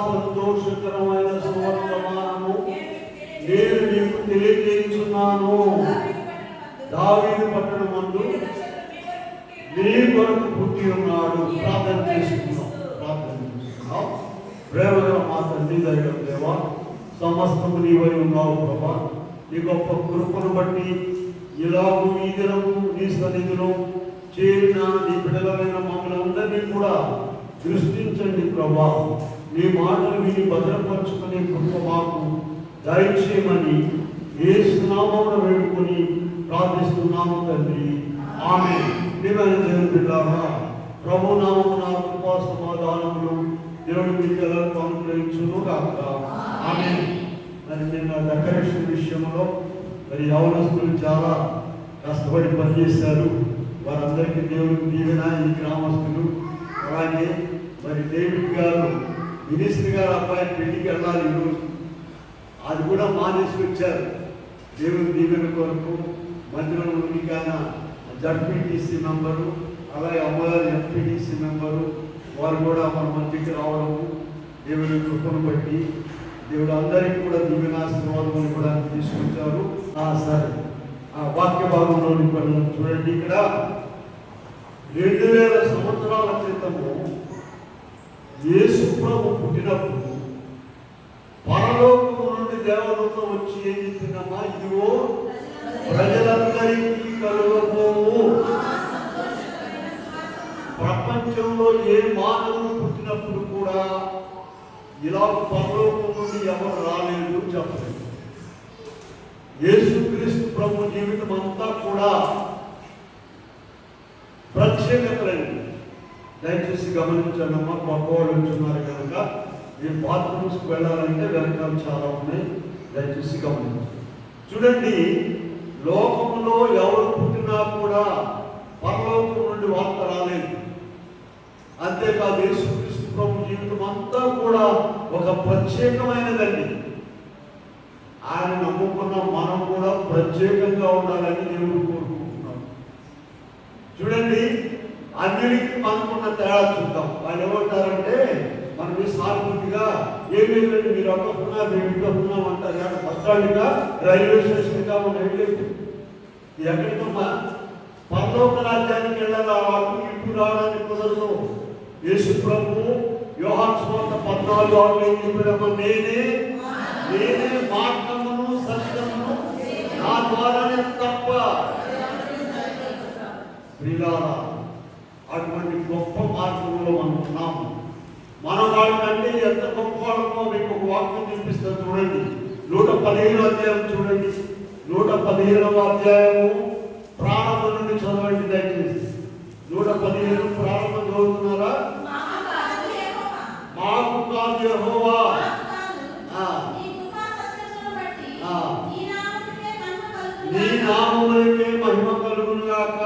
సంతోషకరమైన సువర్తమానము నేను నీకు తెలియజేస్తున్నాను. దావీదు పట్టణమందు నీ కొరకు పుట్టి ఉన్నాడు. ప్రార్థన చేసుకున్నాం. ప్రేమగా మా తండ్రి దైవం దేవా, సమస్తము నీవై ఉన్నావు ప్రభా. నీ గొప్ప కృపను బట్టి ఇలాగూ ఈ దినము నీ సన్నిధిలో చేరిన నీ బిడ్డలమైన మమ్మల్ని అందరినీ కూడా దృష్టించండి ప్రభా. నీ మాటలు విని భద్రపరుచుకునే కృప మాకు దయచేయమని యేసు నామమున వేడుకొని ప్రార్థిస్తున్నాము తండ్రి. ఆమేన్. దేవుని బిడ్డలారా, ప్రభు నామమున కృపా సమాధానములు దేవుడి మీకు ಎಲ್ಲರಿಗೂ అనుగ్రహించును గాక. ఆమేన్. మరి నిన్న డెకరేషన్ విషయంలో మరి యవనస్తులు చాలా కష్టపడి పనిచేశారు. వారందరికీ దేవుడికి దీవెన. ఈ గ్రామస్తులు అలాగే మరి డేవిడ్ గారు మినిస్టర్ గారు అబ్బాయి పెళ్లికి వెళ్ళాలి ఈరోజు, అది కూడా మానేసి వచ్చారు. దేవుని దీవెన కొరకు మందిరం ఉనికాన జడ్పీటీసీ మెంబరు అలాగే అమ్మగారు ఎంపీటీసీ మెంబరు వారు కూడా మన మధ్యకి రావడము దేవుని కృపను బట్టి దేవుడు అందరికీ కూడా దీవెనాశీర్వాదం కూడా తీసుకొచ్చారు. సరే, ఆ వాక్య భాగంలో చూడండి. ఇక్కడ 2000 సంవత్సరాల క్రితము యేసు ప్రభు పుట్టినప్పుడు పరలోకము నుండి దేవదూత వచ్చి ఏం చెప్పిందమ్మా, ఇదిగో ప్రజలందరికీ కలుగబోవు. ప్రపంచంలో ఏ మానవుడు పుట్టినప్పుడు కూడా ఇలా పరలోకం నుండి ఎవరు రాలేదు చెప్పలేదు. యేసుక్రీస్తు ప్రభు జీవితం అంతా కూడా ప్రత్యేకతలండి. దయచేసి గమనించండమ్మా, పక్కవాళ్ళు ఉంటున్నారు కనుక ఈ బాత్రూమ్స్కి వెళ్ళాలంటే వెనకాల చాలా ఉన్నాయి. దయచేసి గమనించండి. చూడండి, లోకంలో ఎవరు పుట్టినా కూడా పరలోకం నుండి వార్త రాలేదు. అంతేకాదు యేసుక్రీస్తు ప్రభు జీవితం అంతా కూడా ఒక ప్రత్యేకమైనదండి. ఆయన నమ్ముకున్న మనం కూడా ప్రత్యేకంగా ఉండాలని దేవుడు కోరుకుంటున్నాం. చూడండి, అన్నిటికీ మనకున్న తేడా చూద్దాం. వాళ్ళు ఏమంటారంటే మనకి సానుభూతిగా ఏమీ లేదు, మీరు అక్కడున్నా మేము ఇక్కడున్నాం అంటారు. కానీ బస్ స్టాండ్గా రైల్వే స్టేషన్గా మనం వెళ్ళలేదు. ఎక్కడికమ్మా పరలోక రాజ్యానికి వెళ్ళాలి. వాళ్ళు ఇంటికి రావడానికి కుదరదు. యేసు ప్రభు యోహాను సువార్త 14:6 ఏం చెప్పాడమ్మా, నేనే మార్గమును సత్యమును నా ద్వారానే తప్ప. ప్రియులారా, అటువంటి గొప్ప మార్గంలో మనం ఉన్నాము. మన వాళ్ళకంటే ఎంత గొప్ప వాళ్ళమో మీకు ఒక వాక్యం చూపిస్తాను. చూడండి, 115వ అధ్యాయం చూడండి. 115వ అధ్యాయము ప్రారంభం నుండి చదవండి దయచేసి. 115 ప్రారంభం చదువుతున్నారా? మాకు కాదు యెహోవా, నీ నామమునకే మహిమ కలుగును గాక.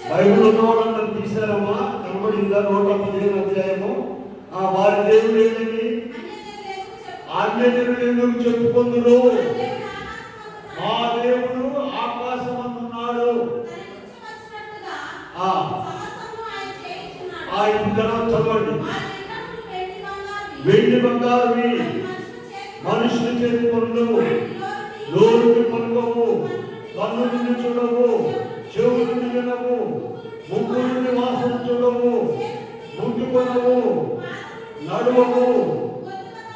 బైబిల్ ఉన్నవాళ్ళందరూ తీశారమ్మా, కనబడిందా? 115 అధ్యాయము. వారి దేవుడు ఏదని అన్యజనులు ఎందుకు చెప్పుకుందురు? మా దేవుడు ఆకాశమందున్నాడు. చదవండి. వెండి బంగారువి మనుషులు చేతి పనులు, నోరుని పలుకవు, కన్ను నుండి చూడవు, చెవు నుండి వినవు, ముగ్గు నుండి వాసన చూడవు, ముట్టుకొనవు, నడువవు,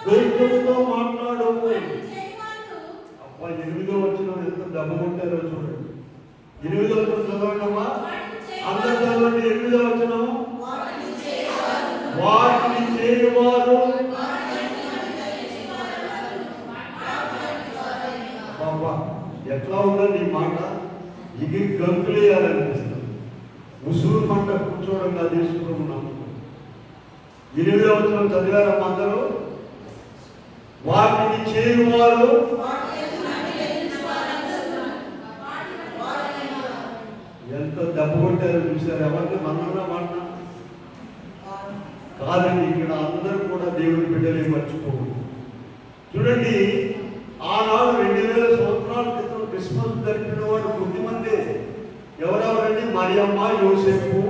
దైత్యంతో మాట్లాడవు. అబ్బా, 8వ వచనం ఎంత దెబ్బ కొట్టారో చూడండి. 8వ వచనం చదవండమ్మా, అందరూ చదవండి. 8వ వచనం, వాటిని చేయవారు. ఎట్లా ఉందండి ఈ మాట? ఇది గంతులేయాలనిపిస్తుంది. ముసురు మంట కూర్చోవడం తీసుకున్నాము. 8వ వచనం చదివారమ్మా అందరూ? వాటిని చేయువారు. ఎంత దెబ్బ కొట్టారో చూశారు. ఎవరికి మనన్నా మాట కాదండి. ఇక్కడ అందరూ కూడా దేవుని బిడ్డలే, మర్చిపోకూడదు. చూడండి, ఆనాడు 2000 సంవత్సరాల క్రితం క్రిస్మస్ జరిపిన వాడు కొద్దిమంది. ఎవరెవరండి? మరియమ్మ, యోసేపు,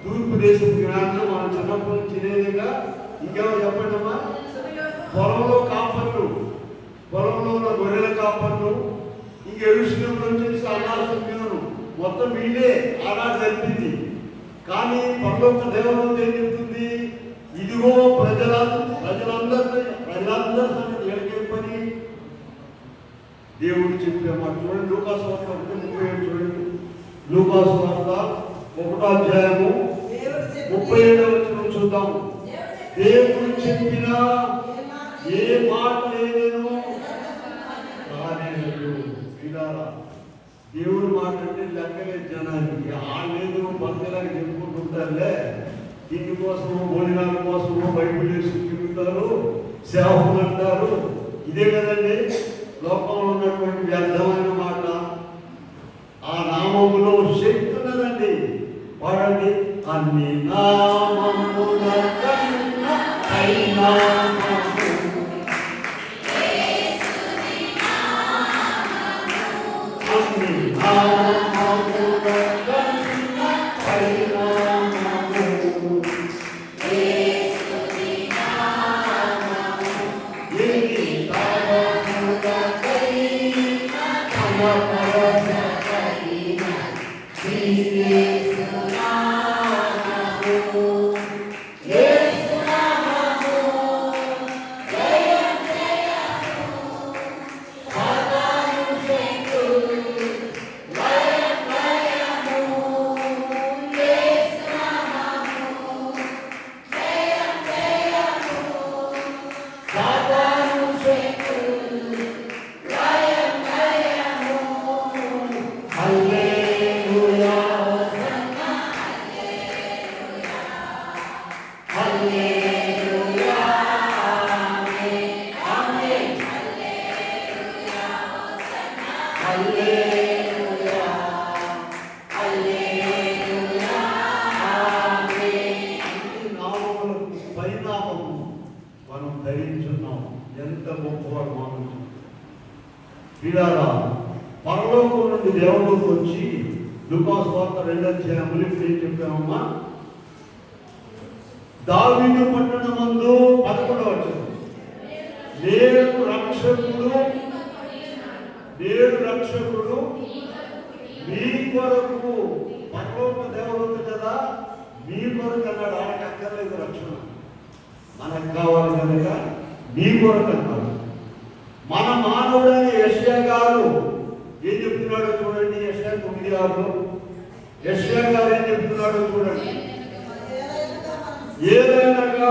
తూర్పు దేశం జ్ఞానులు, మన మనం చిన్నప్పుడు తినేదిగా. ఇంకేమో చెప్పండి అమ్మా. పొలంలో కాపర్లు, పొలంలో ఉన్న గొర్రెల కాపర్లు, ఇంక ఎరుసలేములో వచ్చేసి అన్నాడు మొత్తం వీళ్ళే ఆనాడు జరిపింది. కానీ పరలోక దేవదూత ఏం చెప్తుంది? ఇదిగో ప్రజలందరూ ఎలాగే పని దేవుడు చెప్పే మాట చూడండి. లూకాసు వార్త 1:37 చూడండి. లూకాసు వార్త 1వ అధ్యాయము 37వ వచనం చూద్దాం. దేవుడు చెప్పిన ఏ మాట లేదేనో రాలేదు. దేవుడు మాట అంటే లెక్కలే జనానికి. లేదు భక్తులని చెప్పుకుంటుంటారులే. దీనికోసము భోజనాల కోసము బైబిల్ వేసి తిరుగుతారు, సేవకులు అంటారు. ఇదే కదండి లోకంలో ఉన్నటువంటి వ్యర్థమైన మాట. ఆ నామములో శక్తి ఉన్నదండి. వాడండి అన్ని నామముల కన్నా పైనామము. అన్ని నామముల కన్నా పైనామము. పరిణామము మనం ధరించున్నాం. ఎంత గొప్పవాడు మానవుడు. వీరారా పరలోకం నుండి దేవుడికి వచ్చి లూకాసు వార్త 2వ అధ్యాయములు ఇప్పుడు ఏం చెప్పామమ్మా? దావీదు పట్టణమందు 11వ వచనం, నేడు రక్షకుడు మీ కొరకు. పరలోక దేవుడు కదా, మీ కొరకు అన్నాడు. ఆయనకు అక్కర్లేదు రక్షణ, మనకు కావాలి కనుక మీ కొరకు అన్నాడు. మన మానవుడైన యెషయా గారు ఏం చెప్తున్నాడో చూడండి. యెషయా 9:6 యెషయా గారు ఏం చెప్తున్నాడో చూడండి. ఏదైనా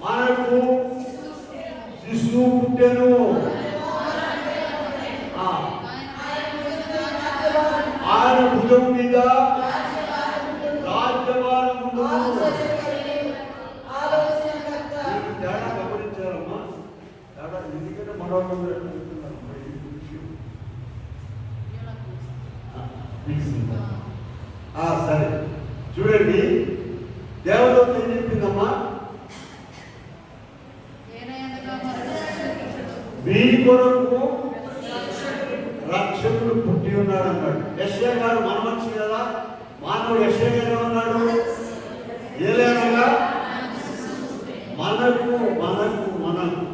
మనకు శిశువు పుట్టెను, ఆయన భుజం మీద రాజ్యభారం ఉండదు. తేడా గమనించారమ్మా? తేడా ఎందుకంటే మనోరందరూ చెప్తున్నారు. సరే చూడండి, దేవదూత ఏం చెప్పిందమ్మా? మీ కొరకు రక్షకుడు పుట్టి ఉన్నాడు అన్నాడు. యెషయా గారు మన మనిషి కదా, మానవుడు. యెషయా గారు ఏమన్నాడు? ఏలేనగా మనకు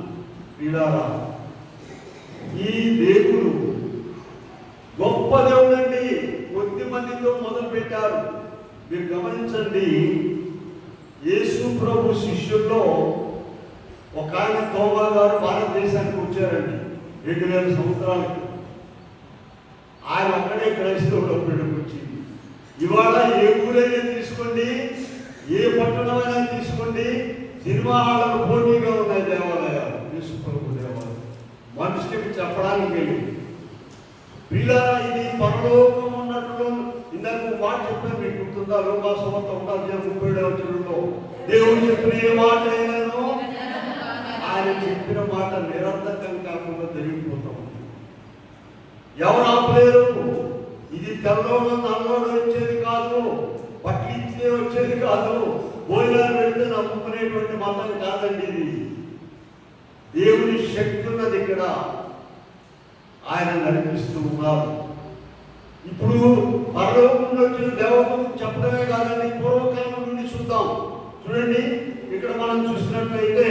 వీడారా. ఈ దేవుడు గొప్ప దేవుడండి. కొద్ది మందితో మొదలు పెట్టారు. మీరు గమనించండి, యేసు ప్రభు శిష్యుల్లో ఒక ఆయన తోమా గారు భారతదేశానికి వచ్చారండి 2000 సంవత్సరాలకి. ఆయన అక్కడే క్రైస్తవుడు వచ్చింది. ఇవాళ ఏ ఊరైనా తీసుకోండి, ఏ పట్టణమైనా తీసుకోండి, సినిమా హాళ్ళకు పోటీగా ఉన్నాయి దేవాలయాలు, యేసు ప్రభు దేవాలయం. మనిషికి చెప్పడానికి వెళ్ళి పిల్లరా, ఇది పరలోకం ఉన్నట్లు ఇందాక మాట చెప్పాను, మీకు గుర్తుందా? లూకాసు వార్త 1:37 వచనంలో దేవుడు చెప్పిన ఏ మాట అయినానో ఆయన చెప్పిన మాట నిరర్థకం కాకుండా జరిగిపోతాం. ఎవరు ఆపలేరు. ఇది తెల్లోడు నల్లోడు వచ్చేది కాదు, పట్టించే వచ్చేది కాదు, భోజనాలు పెడితే నమ్ముకునేటువంటి మతం కాదండి. ఇది దేవుని శక్తి ఉన్నది. ఇక్కడ ఆయన నడిపిస్తూ ఉన్నారు. ఇప్పుడు పరలోకంలో వచ్చిన దేవతలు చెప్పడమే కాదండి, పూర్వకాలం నుండి చూద్దాం. చూడండి, ఇక్కడ మనం చూసినట్లయితే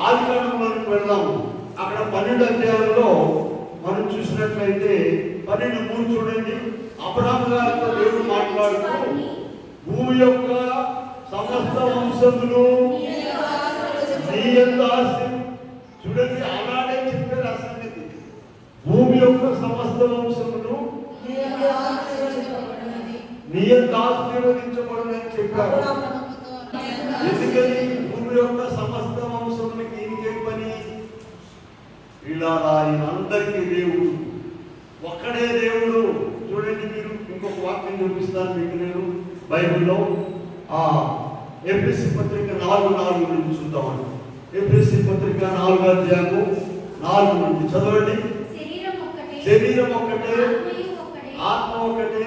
ఆదికాండంలోకి వెళ్దాము. అక్కడ 12 అధ్యాయంలో మనం చూసినట్లయితే 12:3 చూడండి. అబ్రహాము గారితో దేవుడు మాట్లాడుతూ భూమి యొక్క సమస్త వంశములు నీ యందు ఆస్తి. చూడండి, ఆనాడే చెప్పారు ఆ సంగతి. భూమి యొక్క సమస్త వంశములు నీ యందు ఆశీర్వదించబడునని చెప్పారు. ఎందుకని? భూమి యొక్క సమస్త వంశములకి ఇంకేం పని? ఇలా ఆయన అందరికీ దేవుడు, ఒక్కడే దేవుడు. చూడండి, మీరు ఇంకొక వాక్యం చూపిస్తాను మీకు నేను బైబిల్లో. ఎఫెసీ పత్రిక 4:4 నుంచి చూద్దామండి. ఎఫెసీ పత్రిక 4 అధ్యాయము 4 నుండి చదవండి. శరీరం ఒక్కటే, ఆత్మ ఒక్కటే,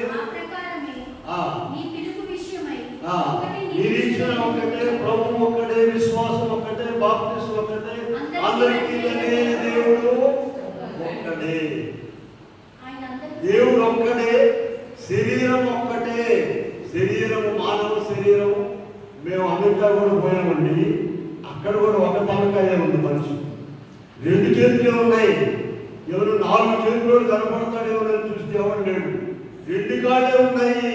నిరీక్షణ ఒక్కటే, ప్రభు ఒక్కటే, విశ్వాసం ఒక్కటే, బాప్తిసం ఒక్కటే, అందరికీ దేవుడు ఒక్కడే. దేవుడు ఒక్కడే, శరీరం ఒక్కటే. శరీరము, మానవ శరీరం. మేము అమెరికా కూడా పోయామండి, అక్కడ కూడా ఒక తలకాయ ఉంది మనిషి. 2 చేతులే ఉన్నాయి. ఎవరు 4 చేతులు కనపడతాడు ఎవరైనా చూస్తే ఎవరు లేడు. 2 కాళ్ళే ఉన్నాయి.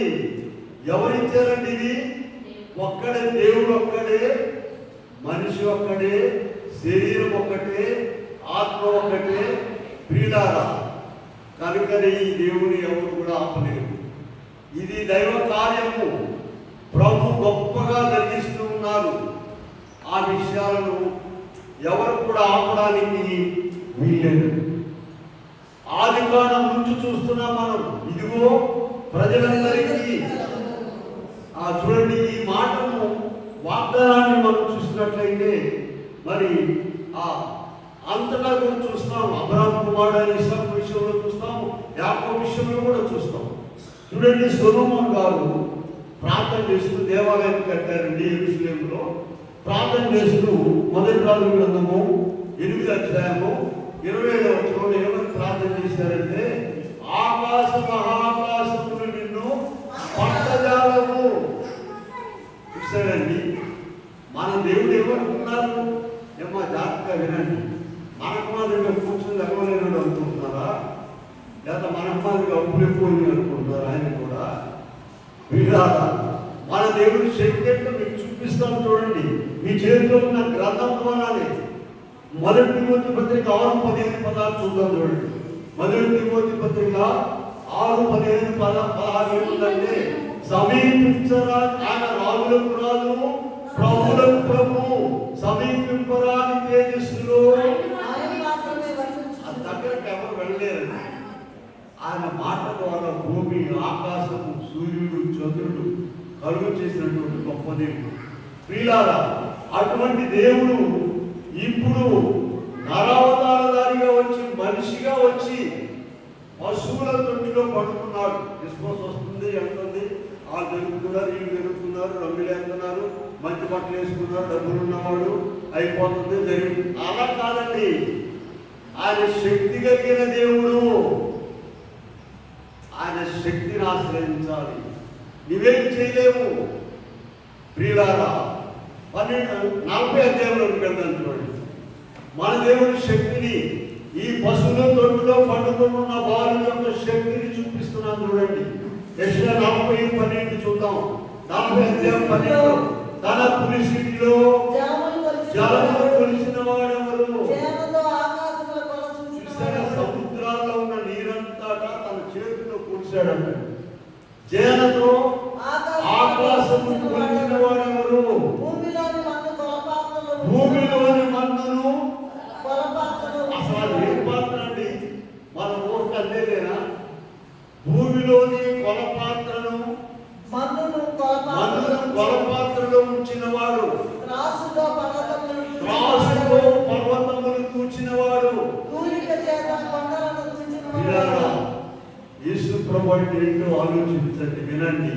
ఎవరిచ్చారండి ఇది? ఒక్కడే దేవుడు, ఒక్కడే మనిషి, ఒక్కడే శరీరం, ఒక్కటే ఆత్మ, ఒక్కటే. ప్రియులారా, కనుకనే ఈ దేవుని ఎవరు కూడా ఆపలేరు. ఇది దైవ కార్యము. ప్రభు గొప్పగా జరిగిస్తూ ఉన్నారు. ఆ విషయాలను ఎవరు కూడా ఆపడానికి వీల్లేదు. ఆదికాండం నుంచి చూస్తున్నాం మనం. ఇదిగో ప్రజలందరికీ చూడండి, ఈ మాటను, వాగ్దానాన్ని మనం చూసినట్లయితే మరి అంతటా కూడా చూస్తాం. అబ్రహాము కుమారుడు ఇస్సాకు విషయంలో చూస్తాం, యాకోబు విషయంలో కూడా చూస్తాం. చూడండి, సొలొమోను గారు ప్రార్థన చేస్తూ దేవాలయం కట్టారండి యెరూషలేములో. ప్రార్థన చేస్తూ మొదటి రాజుల గ్రంథము 8వ అధ్యాయము 25వ వచనంలో ఏమని ప్రార్థన చేశారంటే, ఆకాశ మహాకాశములు నిన్ను పట్టజాలము. చూశారండి, మన దేవుడు ఏమనుకున్నారు? ఏమో జాగ్రత్తగా వినండి. మనకు మాదిరిగా కూర్చొని ఎగవలేడు అనుకుంటున్నారా? లేదా మనకు మాదిరిగా అప్పులు ఎక్కువ అనుకుంటున్నారు? ఆయన కూడా వీళ్ళారా, మన దేవుడి శక్తి ఏంటో మీకు చూపిస్తాను. చూడండి, మీ చేతిలో ఉన్న గ్రంథం ద్వారానే. మొదటి తిమోతి పత్రిక 6:15 చూద్దాం. చూడండి, మొదటి తిమోతి పత్రిక 6:15-16 ఏముందంటే, సమీపించరా ఆయన రాజులకు రాజు, ప్రభువులకు ప్రభు, సమీపింపరాని తేజస్సులో దగ్గరకు ఎవరు వెళ్ళలేరండి. ఆయన మాట ద్వారా భూమి, ఆకాశము, సూర్యుడు, చంద్రుడు కలుగు చేసినటువంటి గొప్ప దేవుడు. ప్రియులారా, అటువంటి దేవుడు ఇప్పుడు నరావతారధారిగా వచ్చి, మనిషిగా వచ్చి పశువుల తొట్టిలో పడుకున్నాడు. క్రిస్మస్ వస్తుంది, వెళ్తుంది, వాళ్ళు జరుగుతున్నారు, వీళ్ళు జరుగుతున్నారు, రంగులు వేస్తున్నారు, మంచి బట్టలు వేసుకున్నారు, డబ్బులు ఉన్నవాడు, అయిపోతుంది, జరిగింది. అలా కాదండి, ఆయన శక్తి కలిగిన దేవుడు. ఆయన శక్తిని ఆశ్రయించాలి. నువ్వేం చేయలేవు. ప్రియులారా, 40వ అధ్యాయంలోకి వెళ్దాం. చూడండి, మన దేవుడి శక్తిని, ఈ పశువుల తొట్టులో పండుకున్న వారి యొక్క శక్తిని చూపిస్తున్నాను. చూడండి, యెషయా 40:12 చూద్దాం. 40వ అధ్యాయం 12. తన పులిసిటిలో జలములు కొలిసిన వాడెవరు? సముద్రాల్లో ఉన్న నీరంతటా తన చేతితో కొలిచాడంట. జేనతో ఆకాశము కొలిచిన వాడెవరు? భూమిలోని మన్నును. అసలు ఏం పాత్ర అండి? మన ఊరికి అందేలేనా? భూమిలోని కొలపాత్రను, మన్నును కొలపాత్రలో ఉంచిన వాడు, త్రాసులో పర్వతములు తూచిన వాడు. యేసు ప్రభువుకి ఏంటో ఆలోచించండి, వినండి.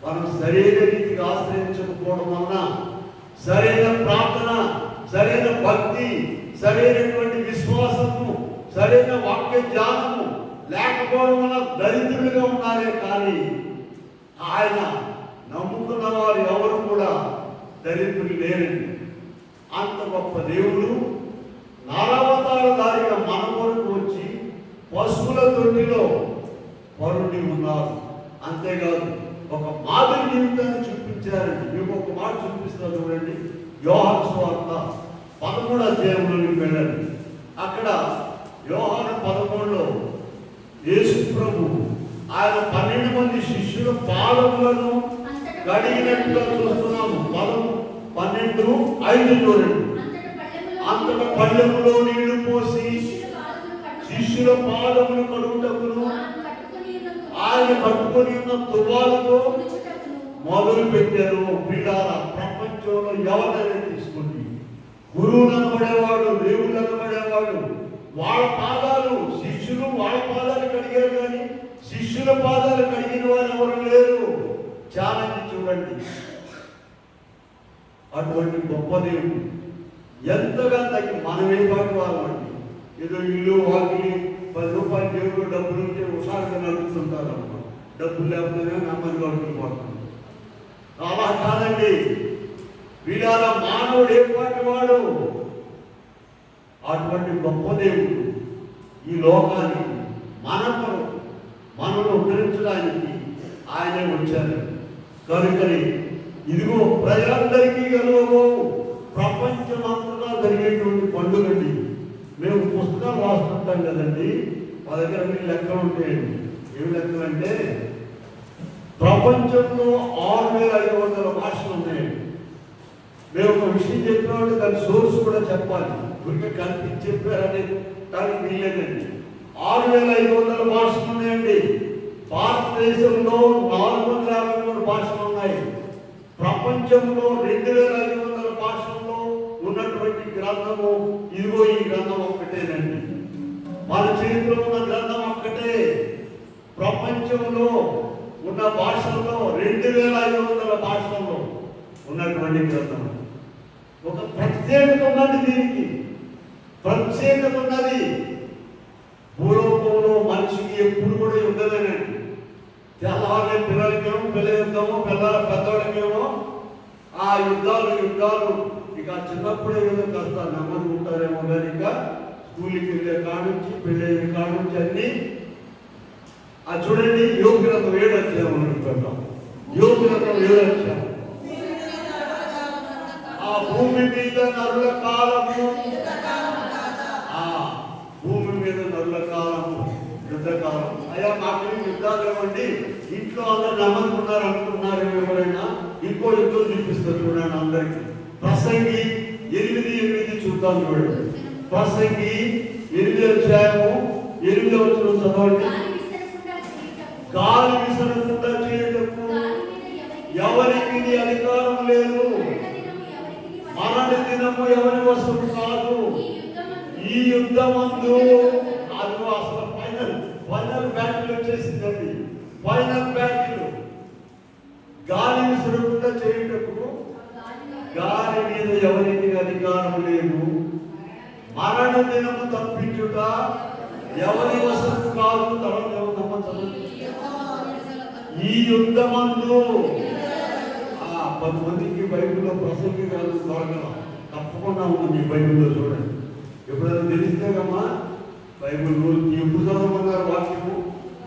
మనం సరైన రీతికి ఆశ్రయించకపోవడం వలన సరైన ప్రార్థన, సరైన భక్తి, సరైనటువంటి విశ్వాసము, సరైన వాక్య జ్ఞానము లేకపోవడం వల్ల దరిద్రులుగా ఉన్నారే కానీ ఆయన నమ్ముకున్న వారు ఎవరు కూడా దరిద్రులు లేరండి. అంత గొప్ప దేవుడు నరవతారధారిగా మన వరకు వచ్చి పశువుల తొట్టిలో పరుడి ఉన్నారు. అంతేకాదు ఒక మాదిరి జీవితాన్ని చూపించారండి. మీకు ఒక మాట చూపిస్తారు చూడండి. యోహాను సువార్త 13వ అధ్యాయంలోకి వెళ్ళండి. అక్కడ యోహాను 13లో యేసు ప్రభు ఆయన 12 మంది శిష్యుల పాదములను కడిగినట్టుగా చూస్తున్నాము. 12:5 చూడండి. అంతట పళ్ళెములో నీళ్లు పోసి శిష్యుల పాదములు కడుగుటకును ఆయన కట్టుకొని ఉన్న తువాలతో మొదలు పెట్టారు. వీళ్ళ ప్రపంచంలో ఎవరైనా తీసుకోండి, గురువులు అనబడేవాడు, దేవుళ్ళు అనబడేవాడు, వాళ్ళ పాదాలు శిష్యులు వాళ్ళ పాదాలు కడిగారు కానీ శిష్యుల పాదాలు కడిగిన వారు ఎవరు లేరు. ఛాలెంజ్ చూడండి. అటువంటి గొప్ప దేవుడు ఎంతగా తగ్గి మనమే పాటు వాళ్ళండి. ఏదో ఇల్లు వాకిలి 10 రూపాయలు దేవుడు డబ్బులు ఉంటే హుషారుగా నడుపుతుంటారు అన్నమాట. డబ్బులు లేకపోతే నమ్మని వాడికి పోతాం. అలా కాదండి. వీళ్ళ మానవుడు ఏ పాటి వాడు. అటువంటి గొప్ప దేవుడు ఈ లోకానికి మనను ఉద్ధరించడానికి ఆయనే వచ్చారు. కనుకని ఇదిగో ప్రజలందరికీ గెలవబో ప్రపంచం అంతటా జరిగేటువంటి పండుగండి. మేము పుస్తకాలు రాస్తుంటాం కదండి, మా దగ్గర అన్ని లెక్కలు ఉంటాయండి. ఏమి లెక్కలు అంటే ప్రపంచంలో 6500 భాషలు ఉన్నాయండి. మేము ఒక విషయం చెప్పినామంటే దాని సోర్స్ కూడా చెప్పాలి. ఊరికే కనిపించి చెప్పారని దానికి వీల్లేదండి. 6500 భాషలు ఉన్నాయండి. భారతదేశంలో 453 భాషలు ఉన్నాయి. ప్రపంచంలో 2500 భాషల్లో ఉన్నటువంటి గ్రంథము ఇదిగో ఈ గ్రంథం ఒక్కటేనండి. మన చేతిలో ఉన్న గ్రంథం ఒక్కటే. ప్రపంచంలో ఉన్న భాషల్లో 2500 భాషల్లో ఉన్నటువంటి గ్రంథం. ఒక ప్రత్యేకత ఉన్నది, దీనికి ప్రత్యేకత ఉన్నది. భూలోకంలో మనిషికి ఎప్పుడు కూడా ఉండలేనండి. తెల్లవాళ్ళే పిల్లలకేమో పిల్ల యుద్ధము, పెద్దవాళ్ళకేమో ఆ యుద్ధాలు ఇక చిన్నప్పుడే ఏదో కాస్త నెమ్మది ఉంటారేమో కానీ ఇక స్కూల్కి వెళ్ళే కానుంచి పెళ్ళైన కానుంచి అన్ని చూడండి. యోగ్యత 7 అధ్యాయం పెడతాం. యోగ్యత 7 అధ్యాయం. ఆ భూమి మీద నరుల కాలము, భూమి మీద నరుల కాలము యుద్ధకాలం. అయ్యా మాకేం యుద్ధాలు ఇవ్వండి, ఇంట్లో అందరు నమ్మకున్నారు అనుకున్నారు. ఎవరైనా ఇంకో యుద్ధం చూపిస్తారు చూడండి అందరికి. ప్రసంగి 8:8 చూద్దాం చూడండి. ప్రసంగి 8వ అధ్యాయము 8వ వచనం చదవండి. గాలి విసరకుండా చేయటకు ఎవరికి అధికారం లేదు, మరణ దినము ఎవరి వశము కాదు. ఈ యుద్ధమందు అది అసలు ఫైనల్ బ్యాటిల్ వచ్చేసిందండి. Final battle. గాలి విసరకుండా చేయటకు గాలి మీద ఎవరికి అధికారం లేదు, మరణ దినము తప్పించుట ఎవరి వశము కాదు. తర్వాత ఈ యుద్ధమందు 10 మందికి బైబిల్లో ప్రసంగి కాదు దొరకల తప్పకుండా ఉంది. బైబిల్లో చూడండి. ఎప్పుడైనా తెలిస్తే కమ్మా బైబిల్ ఎప్పుడు చదవమన్నారు వాక్యము.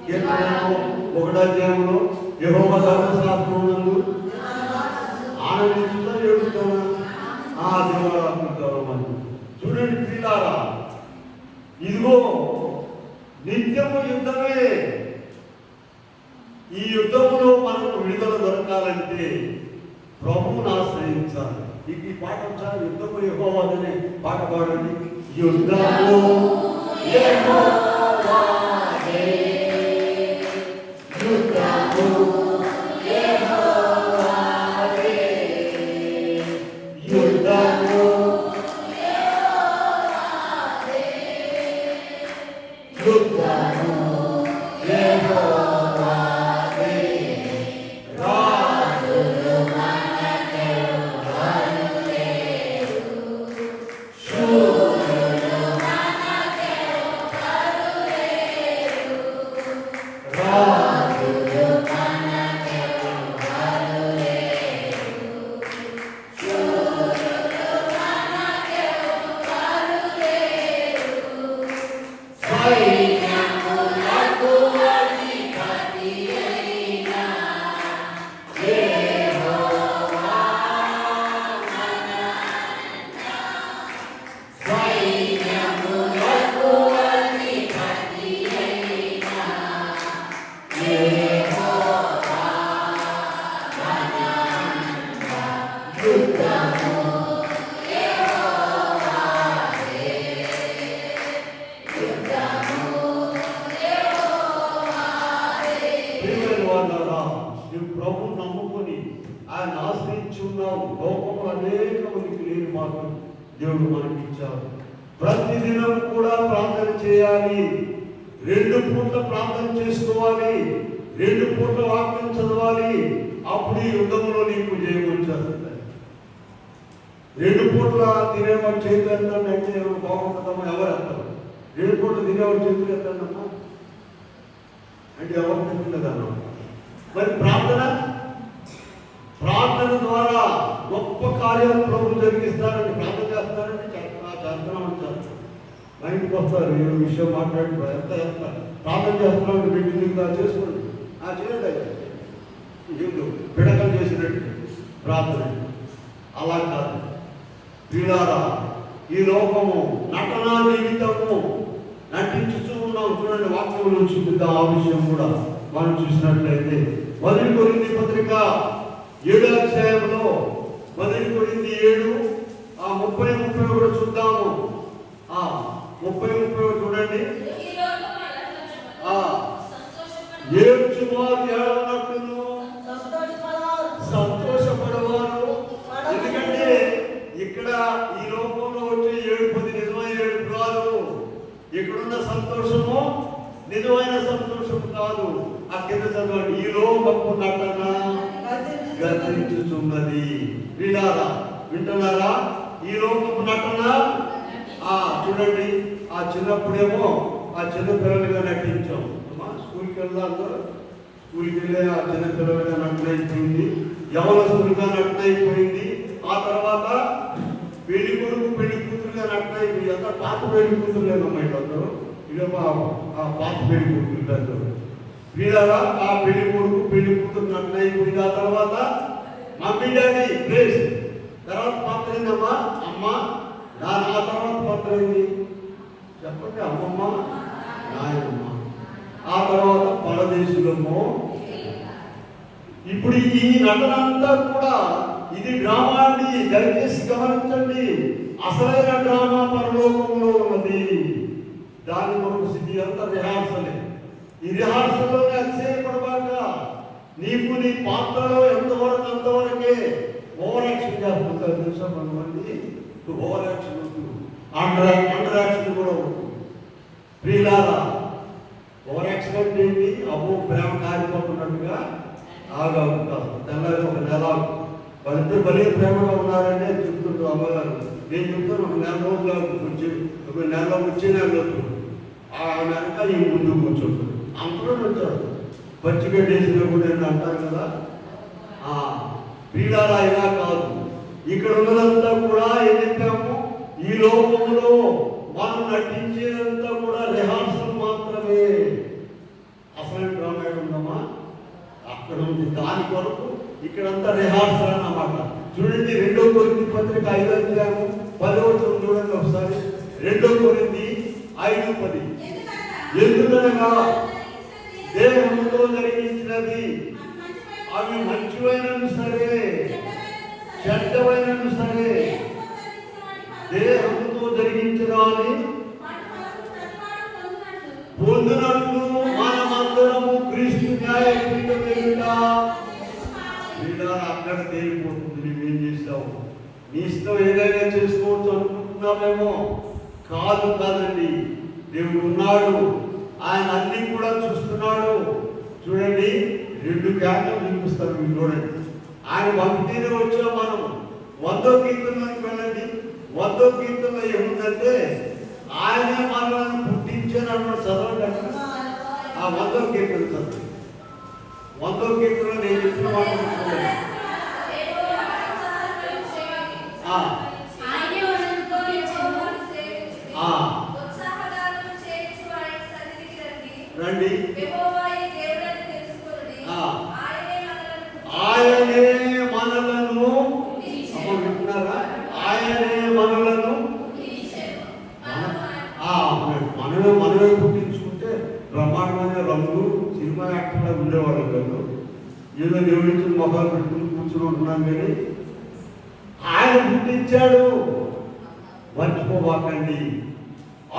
కీర్తనలో 1వ అధ్యాయంలో యెహోవా ధర్మశాస్త్రమునందు ఆనందించుతా ఏడుస్తాను దేవాలయం. చూడండి ప్రియులారా, ఇదిగో నిత్యము యుద్ధమే. ఈ యుద్ధంలో మనకు విడుదల దొరకాలంటే ప్రభువును ఆశ్రయించాలి. ఈ పాట వచ్చారు. యుద్ధము యెహోవాదనే పాట పాడండి. యుద్ధము యెహోవాదే, యుద్ధము యెహోవాదే, యుద్ధము యెహోవాదే, యుద్ధము యెహోవాదే. రాజులు మనకు కరులేరు, శూరులు మనకు కరులేరు, ప్రభు నమ్ముకొని ఆయన ఆశ్రయించి ఉన్నావు. లోకంలో అనేక మందికి లేని మాటలు దేవుడు మనకి ఇచ్చారు. ప్రతిదినం కూడా ప్రార్థన చేయాలి. 2 పూట్ల ప్రార్థన చేసుకోవాలి. 2 పూట్ల వాక్యం చదవాలి. అప్పుడు ఈ యుద్ధంలో నీకు జయం వచ్చేస్తుంది. 2 పూట్ల తినేవాడు చేతులు ఎత్తండి అంటే బాగుంటుందమ్మా. ఎవరు ఎత్తారు? 2 పూట్ల తినేవాడు చేతులు ఎత్తండి అమ్మా అంటే ఎవరు తింటుందన్నా? మరి ప్రార్థన ద్వారా గొప్ప కార్యాలు ప్రభు జరిగిస్తారని ప్రార్థన చేస్తారని చేస్తున్నామంటారు. బయటకు వస్తారు, ఏ విషయం మాట్లాడి ఎంత ప్రార్థన చేస్తున్నామని బిడ్డ చేసుకోండి. చేయండి ఏదో పిడకలు చేసినట్టు ప్రార్థన అలా కాదు. వీళ్ళారా ఈ లోకము నటనా జీవితము నటించుతూ ఉన్నాం. చూడండి, వాక్యంలో చూపిద్దాం. ఆ విషయం కూడా మనం చూసినట్లయితే 1 కొరింథీ పత్రిక 7వ అధ్యాయంలో 1 కొరింథీ 7 30 కూడా చూద్దాము. 30 చూడండి. ఏడ్చువారు ఏడవనట్టును సంతోషపడవారు. ఎందుకంటే ఇక్కడ ఈ లోకంలో వచ్చే ఏడుపు నిజమైన ఏడుపు కాదు. ఇక్కడున్న సంతోషము నిజమైన సంతోషం కాదు. ఆ కింద చదవండి. ఈ లోకపు నటన గతించుచున్నది. వింటున్నారా? ఈ లోకపు నటన. చూడండి, ఆ చిన్నప్పుడేమో ఆ చిన్న పిల్లలుగా నటించాం. స్కూల్కి వెళ్దాంతో స్కూల్కి వెళ్ళే ఆ చిన్న పిల్లలుగా నటనైపోయింది. యవనస్తులుగా నటనైపోయింది. ఆ తర్వాత పెళ్లి కొడుకు పెళ్లి కూతురుగా నటనైపోయింది. అంతా పాత పెళ్లి కూతురులేనమ్మా అందరూ. ఇదేమో ఆ పాత పెళ్లి కూతురు పెద్దలు. వీళ్ళగా ఆ పెళ్లి కొడుకు పెళ్లి కూతురు నటనైపోయింది. ఆ తర్వాత మమ్మీ డాడీ ప్లేస్ తర్వాత పాత్ర ఏందమ్మా? అమ్మ. ఆ తర్వాత పాత్ర ఏంది చెప్పండి? అమ్మమ్మ, నాయనమ్మ. ఆ తర్వాత పరదేశులము. ఇప్పుడు ఈ నటనంతా కూడా ఇది డ్రామా అండి. దయచేసి గమనించండి. అసలైన డ్రామా పరలోకంలో ఉన్నది. దాని కొరకు సిద్ధి అంతా రిహార్సలే. ఈ రిహార్సల్లోనే అతిశయపడబాక. నీకు నీ పాత్రలో ఎంతవరకు అంతవరకే. ఓవర్ యాక్షన్ చేస్తుంటారు తెలుసా కొంతమంది. ఓవర్ యాక్షన్ ఉంటుంది, అండర్ యాక్షన్ కూడా ఉంటుంది. ప్రియులారా, ఓవర్ యాక్షన్ అంటే ఏంటి? అబ్బో ప్రేమ కారిపోతున్నట్టుగా ఆగా ఉంటారు. తెల్లారి ఒక నెల వాళ్ళిద్దరు బలి ప్రేమగా ఉన్నారంటే చెప్తుంటారు అమ్మగారు. నేను చెప్తాను ఒక 4 రోజులు ఒక నెలలో వచ్చే నెలలో ఆ నెలక ఈ ముందు కూర్చుంటారు. అంతలో వచ్చారు. పచ్చిగడ్డ వేసినా కూడా అంటారు కదా. వీళ్ళారా ఇలా కాదు. ఇక్కడ ఉన్నదంతా కూడా ఏం చెప్పాము? ఈ లోకంలో మనం నటించేదంతా కూడా రిహార్సల్ మాత్రమే. అసలు డ్రామా ఉందమ్మా అక్కడ ఉంది. దాని కొరకు ఇక్కడంతా రిహార్సల్ అన్నమాట. చూడండి, 2 కొరింథీ పత్రిక 5వ అధ్యాయము 10వ చూడండి ఒకసారి. 2 కొరింథీ 5:10. ఎందుకనగా దేహంతో జరిగించినది అవి మంచివైనను సరే చెడ్డవైనను సరే దేహంతో జరిగించడాన్ని పొందినట్లు మనమందరము క్రీస్తు న్యాయపీఠం ఎదుట. అక్కడ తేలిపోతుంది. నువ్వేం చేస్తావు? నీ ఇష్టం ఏదైనా చేసుకోవచ్చు అనుకుంటున్నామేమో. కాదండి. దేవుడు ఉన్నాడు. ఆయన అన్ని కూడా చూస్తున్నాడు. చూడండి, 2 క్యాన్లు చూపిస్తారు. మీరు చూడండి, ఆయన భక్తిని వచ్చాం మనం. 100వ కీర్తనలోకి వెళ్ళండి. 100వ కీర్తనలో ఏముందంటే ఆయనే మనల్ని పుట్టించాను చదవండి. 100వ కీర్తన చదువు. 100వ కీర్తనలో నేను చెప్పిన మాట చూడండి. రండి, ఆయనే మనలను వింటున్నారా? ఆయనే మనలను మనమే పుట్టించుకుంటే బ్రహ్మాండమైన రంగు సినిమా యాక్టర్లా ఉండేవాళ్ళు కాదు. ఏదో దేవుడి మొహాలు పెట్టుకుని కూర్చుని ఉంటున్నాం కానీ ఆయన పుట్టించాడు, మర్చిపోవాకండి.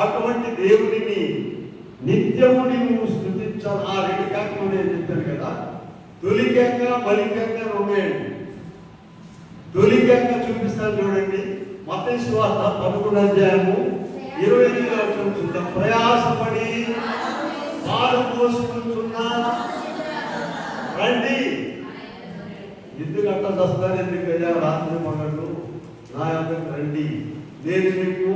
అటువంటి దేవుడిని నిత్యము నీవు స్తుతించాలి. ఆ 2 కేకలు నేను చెప్పాను కదా, తొలి కేక బలి కేక ఉన్నాయండి. తొలి కేక చూపిస్తాను చూడండి. మత్తయి సువార్త 11:28 చూద్దాం. ప్రయాసపడి పాలు పోసుకుంటున్నా రండి. ఎందుకు అట్లా వస్తారు? ఎందుకయ్యా రాత్రి మగళ్ళు నా యొక్క రండి, నేను మీకు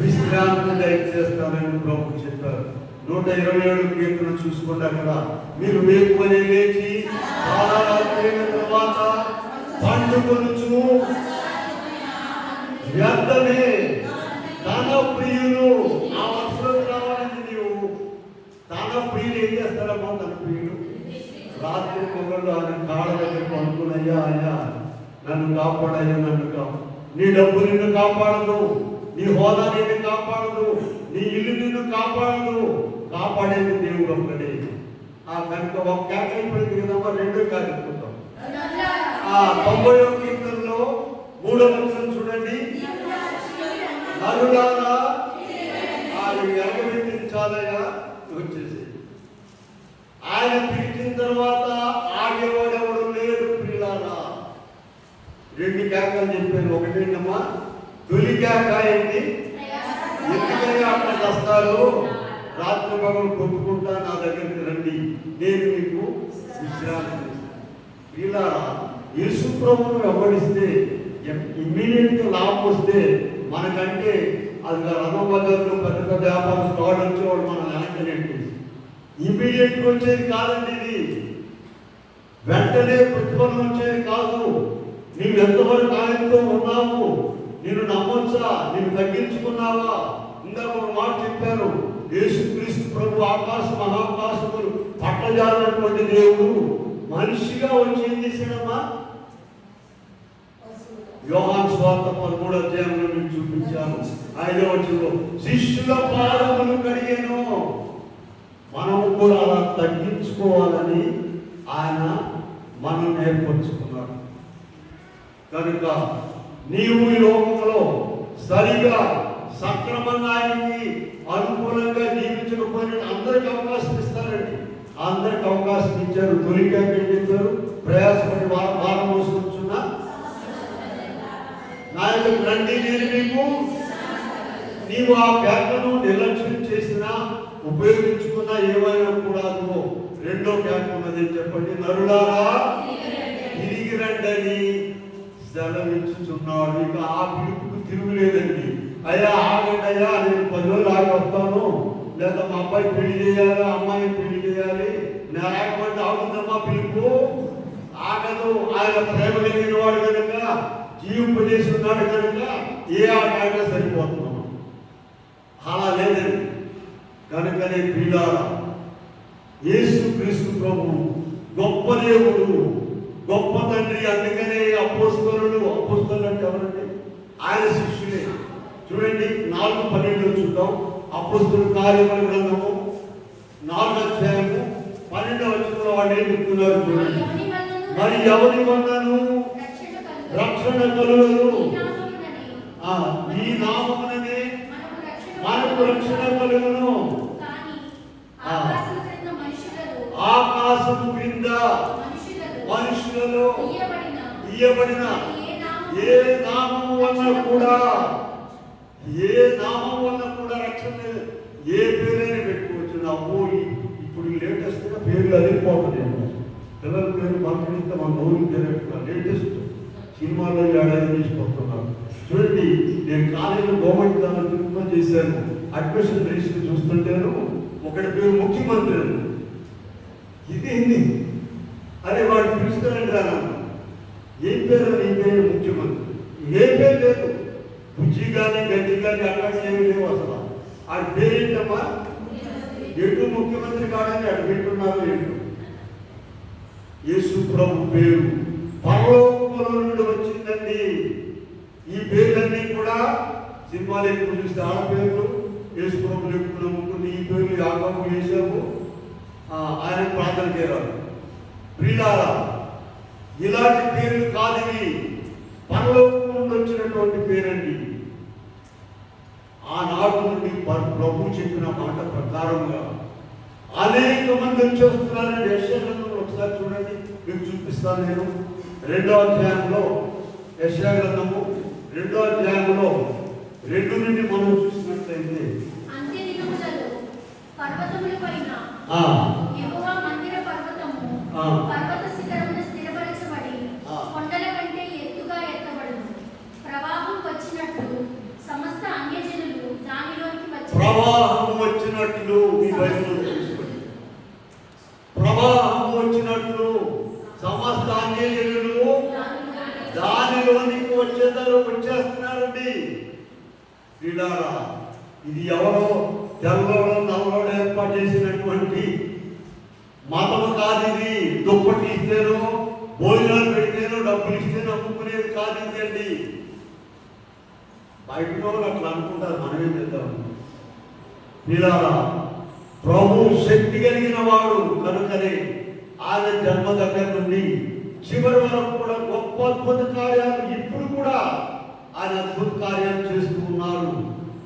విశ్రాంతి దయచేస్తానని ప్రభు చెప్పారు. 127 కీర్తన చూసుకోండి. అక్కడ మీరు వేకువని లేచి తర్వాత పండుకొనుచు వ్యర్థమే తన ప్రియులు. ఆ వర్షం రావాలని నీవు తన ప్రియులు ఏం చేస్తారమ్మా? తన ప్రియులు రాత్రి మొగళ్ళు ఆయన కాళ్ళ దగ్గర అనుకున్నయ్యా, అయ్యా నన్ను కాపాడయ్యా, నీ డబ్బు నిన్ను కాపాడదు, నీ హోదా నిన్ను కాపాడదు, నీ ఇల్లు నిన్ను కాపాడదు. కాపాడేది దేవుడు ఒక్కడే. కనుక ఒక కేకైపోయింది కదమ్మా. 2వ కార్యక్రమం 90వ కీర్తనలో 3వ వచనం చూడండి. నరులారా ఎగబెట్టింది చాలయ్యా, వచ్చేసి ఆయన పిలిచిన తర్వాత ఆగేవాడెవడు లేడు. ప్రియులారా 2 కేకలు చెప్పాను. ఒకటేనమ్మా తొలి కేక ఏంటి? ఎందుకని అట్లా వస్తారు? రాత్రి పగలు కొట్టుకుంటా నా దగ్గరికి రండి, నేను మీకు విశ్రాంతి. ప్రియులారా యేసు ప్రభువును వెంబడిస్తే ఇమ్మీడియట్గా లాభం వస్తే మనకంటే అది రథం బజార్లో పెద్ద పెద్ద వ్యాపారం స్టార్ట్ వచ్చేవాడు మనం వెనకనేది ఇమ్మీడియట్గా వచ్చేది కాదండి. ఇది వెంటనే ప్రతిఫలం వచ్చేది కాదు. నీవు ఎంతవరకు ఆయనతో ఉన్నావు, నేను నమ్మొచ్చా, నేను తగ్గించుకున్నావా? ఇందాక ఒక మాట చెప్పారు, యేసుక్రీస్తు ప్రభు ఆకాశ మహాకాశములు పట్టజాలటువంటి దేవుడు మనిషిగా వచ్చి ఏం చేశాడమ్మా? యోహాను సువార్త 13వ అధ్యాయంలో నేను చూపించాను. 5వ వచనంలో శిష్యుల పాదములు కడిగాను. మనము కూడా అలా తగ్గించుకోవాలని ఆయన మనం నేర్పరుచుకున్నాడు. కనుక నీవు ఈ లోకంలో సరిగా సక్రమంగా ఆయనకి అనుకూలంగా జీవించకపోయిన అందరికి అవకాశం ఇస్తారండి. అందరికి అవకాశం ఇచ్చారు. తొలికేక ఏం చెప్పారు? ప్రయాసపడి భారం మోసుకుంటున్నా నాయకుడు రండి, నేను మీకు. నీవు ఆ కేకను నిర్లక్ష్యం చేసినా ఉపయోగించుకున్నా ఏమైనా కూడా నువ్వు 2వ కేక ఉన్నది చెప్పండి. నరులారా తిరిగి రండి సెలవిచ్చుచున్నాడు. ఇక ఆ పిలుపుకు తిరుగులేదండి. అయ్యా ఆగండి అయ్యా, నేను 10 రోజులు ఆగి వస్తాను, లేదా మా అబ్బాయి పెళ్లి చేయాలి, అమ్మాయి పెళ్లి చేయాలి, నేను ఆగమంటే ఆగుతుందమ్మా పిలుపు? ఆగదు. ఆయన ప్రేమ కలిగిన వాడు కనుక, జీవింపజేస్తున్నాడు కనుక ఏ ఆట సరిపోతున్నాం. అలా లేదండి. కనుకనే ప్రియులారా యేసుక్రీస్తు ప్రభువు గొప్ప దేవుడు, గొప్ప తండ్రి. అందుకనే అపోస్తలులు అంటే ఎవరండి? ఆయన శిష్యులే. చూడండి 4:12 చూద్దాం. అపోస్తలుల కార్యముల గ్రంథము 4వ అధ్యాయము 12వ వచనంలో వాళ్ళు ఏం చెప్తున్నారు చూడండి. మరి ఎవరి వలనను రక్షణ కలుగును, ఈ నామముననే మనకు రక్షణ కలుగును. ఆకాశము క్రింద మనుషులలో ఇయ్యబడిన ఏ నామము వలన కూడా రక్షణ, ఏ పేరైనా పెట్టుకోవచ్చు. అమ్మో ఇప్పుడు లేటెస్ట్ గా పేర్లు అదిరిపోతుంది. పిల్లల పేరు పంపిస్తే మన నోరు పేరు లేటెస్ట్ సినిమాలో ఏడాది తీసుకొస్తున్నారు. చూడండి, నేను కాలేజీలో గవర్నమెంట్ దాన్ని చేశాను. అడ్మిషన్ రిజిస్టర్ చూస్తుంటాను. ఒకటి పేరు ముఖ్యమంత్రి, ఇదేంది అరే వాడు పిలుస్తారండి రానా, ఏం పేరు నీ పేరు ముఖ్యమంత్రి, ఏ పేరు లేదు, బుజ్జి కానీ గడ్డి కానీ అట్లాంటి ఏమి లేవు అసలు. ఆ పేరు ఏంటమ్మా, ఎటు ముఖ్యమంత్రి కాడని అటు పెట్టున్నారు. ఎటు యేసు ప్రభు పేరు పరలోకములో నుండి వచ్చిందండి. ఈ పేర్లన్నీ కూడా సినిమాలు ఎక్కువ చూస్తే ఆడ పేర్లు, యేసు ప్రభులు ఎక్కువ ఉంటుంది. ఈ పేర్లు యాకోబు, యేసేపు, ఆయన ప్రార్థన చేరారు. ప్రియులారా, ఇలాంటి పేర్లు కాదు, ఇవి పరలోకం నుండి వచ్చినటువంటి పేరండి. ఆనాడు నుండి ప్రభు చెప్పిన మాట ప్రకారంగా అనేక మంది వచ్చేస్తున్నారండి. యెషయా గ్రంథంలో ఒకసారి చూడండి, మీకు చూపిస్తాను నేను. 2వ అధ్యాయంలో, యెషయా గ్రంథము 2వ అధ్యాయంలో 2 నుండి మనం చూసినట్లయితే, పర్వత శిఖరమున స్థిరపరచబడి కొండల కంటే ఎత్తుగా ఎత్తబడును. ప్రవాహం వచ్చినట్లు సమస్త అన్యజనులు దానిలోకి వచ్చి, ప్రవాహం వచ్చినట్లు, ఈ బైబిల్లో చూసుకోండి, ప్రవాహం వచ్చినట్లు సమస్త అన్యజనులు దానిలోనికి వచ్చేస్తున్నారండి. వీడారా, ఇది ఎవరో తెల్లోడో నల్లోడో ఏర్పాటు చేసినటువంటి మతము కాదు. ఇది దుప్పటి ఇస్తేనో, భోజనాలు పెడితేనో, డబ్బులు ఇస్తేనో అమ్ముకునేది కాదు ఇది అండి. బయట వాళ్ళు అట్లా అనుకుంటారు, మనమేం చేద్దాం. వీడారా, ప్రభు శక్తి కలిగిన వాడు కనుకనే ఆయన జన్మ దగ్గర నుండి చివరి వరకు కూడా గొప్ప అద్భుత కార్యాలు ఇప్పుడు కూడా ఆయన అద్భుత కార్యాలు చేస్తూ ఉన్నారు.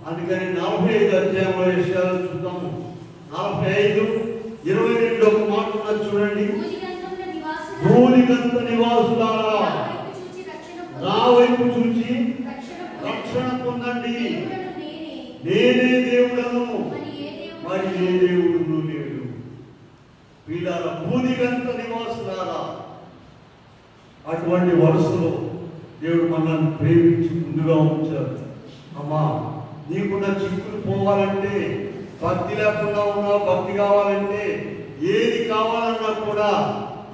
అందుకని 45 అధ్యాయంలో విషయాలు చూద్దాము. 45:22 ఒక మాట ఉన్నది చూడండి. భూమిగంత నివాసులారా, నా వైపు చూచి రక్షణ పొందండి. నేనే దేవుడను, మరి ఏ దేవుడు లేడు. వీళ్ళ భూమిగంత నివాసులారా, అటువంటి వరుసలో దేవుడు మనల్ని ప్రేమించి ముందుగా ఉంచారు. అమ్మా, నీకున్న చిక్కులు పోవాలంటే, భక్తి లేకుండా ఉన్నా భక్తి కావాలంటే, ఏది కావాలన్నా కూడా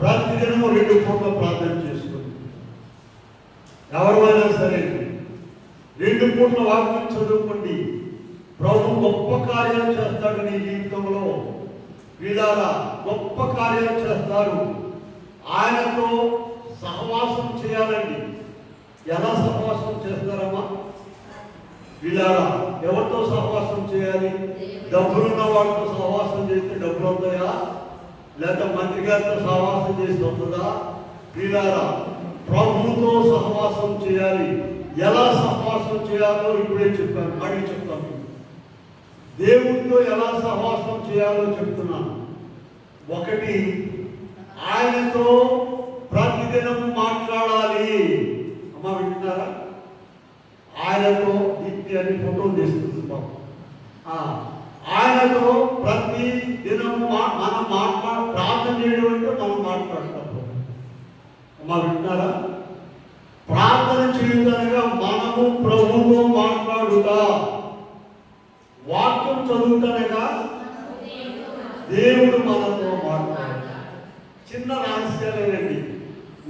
ప్రతిదినము 2 పూట్ల ప్రార్థన చేసుకోండి. ఎవరైనా సరే 2 పూట్ల వాక్యం చదువుకోండి. ప్రభు గొప్ప కార్యాలు చేస్తాడు నీ జీవితంలో. వీళ్ళ గొప్ప కార్యాలు చేస్తారు. ఆయనతో సహవాసం చేయాలండి. ఎలా సహవాసం చేస్తారమ్మా? వీళ్ళారా, ఎవరితో సహవాసం చేయాలి? డబ్బులున్న వాళ్ళతో సహవాసం చేస్తే డబ్బులు వస్తాయా? లేదా మంత్రి గారితో సహవాసం చేసి వస్తుందా? వీళ్ళారా, ప్రభువుతో సహవాసం చేయాలి. ఎలా సహవాసం చేయాలో ఇప్పుడే చెప్పాను, అడిగి చెప్తాను. దేవుడితో ఎలా సహవాసం చేయాలో చెప్తున్నాను. 1, ఆయనతో ప్రతిదినం మాట్లాడాలి. అమ్మ వింటున్నారా? ఆయనతో దీప్తి అని ఫోటోలు తీసుకుంటున్నాం. ఆయనతో ప్రతి దినము మనం ప్రార్థన చేయడం అంటే మనం మాట్లాడతాం. అమ్మ వింటున్నారా? ప్రార్థన చేయడానికి మనము ప్రభువుతో మాట్లాడుతా, వాక్యం చదువుతానగా దేవుడు మనతో మాట్లాడతాడు. చిన్న రహస్యాలేనండి.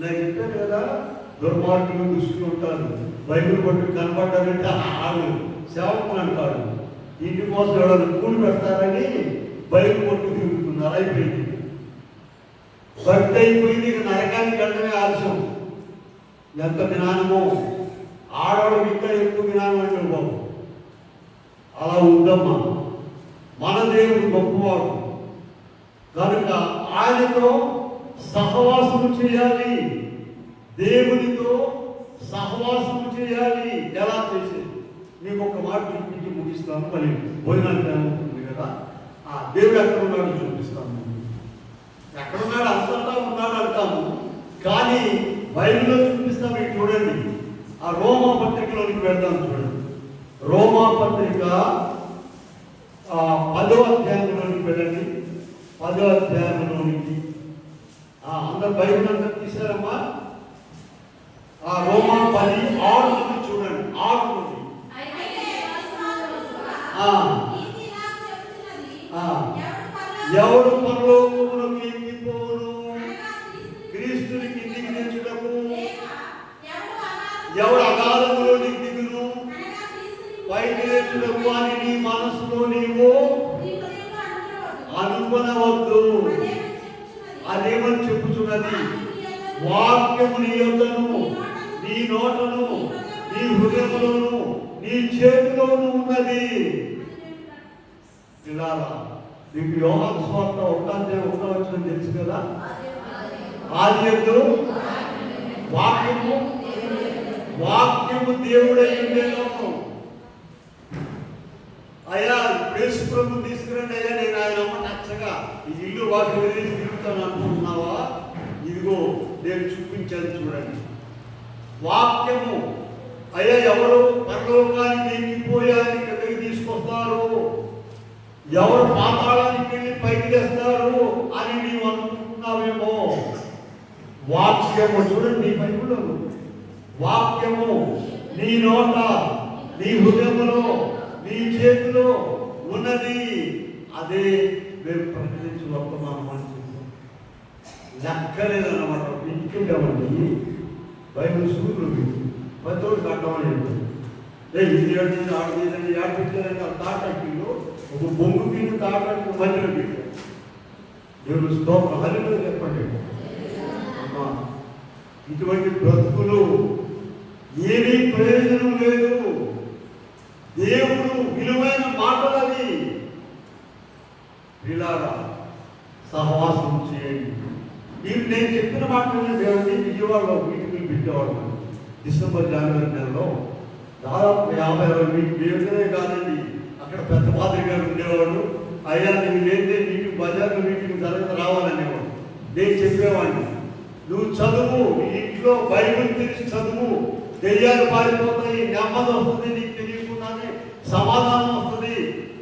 నేను చెప్పాను కదా, దుర్మార్గులు దుష్టులు ఉంటారు. బైబిల్ పట్టు కనబడ్డారంటే ఆడు సేవకులు అంటాడు. ఇంటి కోసం ఎవరైనా కూలి పెడతారని బైబిల్ పట్టు తిరుగుతున్నారు. అయిపోయింది, భక్తి అయిపోయింది. ఇక నరకానికి వెళ్ళడమే ఆలస్యం. ఎంత జ్ఞానమో, ఆడవాళ్ళకి ఇంకా ఎక్కువ జ్ఞానం అంటే బాబు. అలా ఉందమ్మా. మన దేవుడు గొప్పవాడు కనుక ఆయనతో సహవాసం చేయాలి. దేవునితో సహవాసం చేయాలి. ఎలా చేసేది మీకు ఒక మాట చూపించి ముగిస్తాను. మళ్ళీ భోజనానికి ఉంటుంది కదా, దేవుడు ఎక్కడ ఉన్నాడు చూపిస్తాను. ఎక్కడున్నాడు? అంతటా ఉన్నాడు అంటాము, కానీ బైబిల్లో చూపిస్తాం. మీకు చూడండి, ఆ రోమా పత్రికలోనికి వెళ్దాం. చూడండి, రోమా పత్రిక 10వ అధ్యాయంలోనికి వెళ్ళండి. 10వ అధ్యాయంలోనికి అందరు బైబిల్ అంతా తీశారమ్మా. రోమా 10:6 నుండి చూడండి. 6 నుండి ఎవడు పరలోకమునకు ఎక్కి దిగిపోను. క్రీస్తుని కిందికి తెచ్చుటకు ఎవడు అగాధములోనికి దిగును, పైకి తెచ్చుటకు అని నీ మనసులో నీవు అనుకొనవద్దు. అదేమని చెప్పుచున్నది? వాక్యము నీ యొద్దను, నీ నోటను, నీ హృదయములోను, నీ చేతిలోను ఉన్నది. ఇలా మీకు యోహాను సువార్త 1:1 తెలుసు కదా. ఆదియందు వాక్యము దేవుడై ఉండెను. అయ్యా యేసు ప్రభు తీసుకురండి అయ్యా, నేను ఆయన అమ్మ నచ్చగా ఈ ఇల్లు వాక్యం వదిలేసి తిరుగుతాను అనుకుంటున్నావా? ఇదిగో నేను చూపించాను చూడండి. వాక్యము అయ్యా ఎవరు పరలోకానికి ఎక్కిపోయాని కిందకి తీసుకొస్తారు, ఎవరు పాతాళానికి వెళ్ళి పైకి తెస్తారు అని నీవు అనుకుంటున్నావేమో. వాక్యము చూడండి, బైబిల్లో వాక్యము నీ నోట, నీ హృదయములో, నీ చేతిలో ఉన్నది. అదే మేము ప్రకటించు వర్తమానం అని చెప్పాం. లెక్కలేదన్నమాట. ఇంటికి వెళ్ళామండి, బైబిల్ సూర్యుడు పతోడు కట్టమని చెప్పారు. ఇది ఏడు ఆడలేదండి, ఏడు పెట్టారంటే తాటట్టిలో ఒక బొంగు మీద తాటట్టు మధ్యలో పెట్టారు. దేవుడు స్తోత్రం, హల్లెలూయా చెప్పండి. ఇటువంటి బ్రతుకులు ఏమీ ప్రయోజనం లేదు. దేవుడు విలువైన మాటలని ఇలాగా సహవాసం చేయండి. మీరు నేను చెప్పిన మాటలు దేవుడిని విజయవాడలో మీటింగ్లు పెట్టేవాడు. డిసెంబర్ జనవరి నెలలో దాదాపు 50-60 మీటింగ్ కాదండి. అక్కడ పెద్ద పాత్రి గారు ఉండేవాడు. అయ్యా నువ్వు లేదే మీటింగ్, బజార్లో మీటింగ్ జరగదు రావాలనేవాడు. నేను చెప్పేవాడిని, నువ్వు చదువు, నీ ఇంట్లో బైబిల్ తెలిసి చదువు, దెయ్యాలు పారిపోతాయి, నెమ్మది వస్తుంది, నీకు తెలియకుండానే సమాధానం వస్తుంది,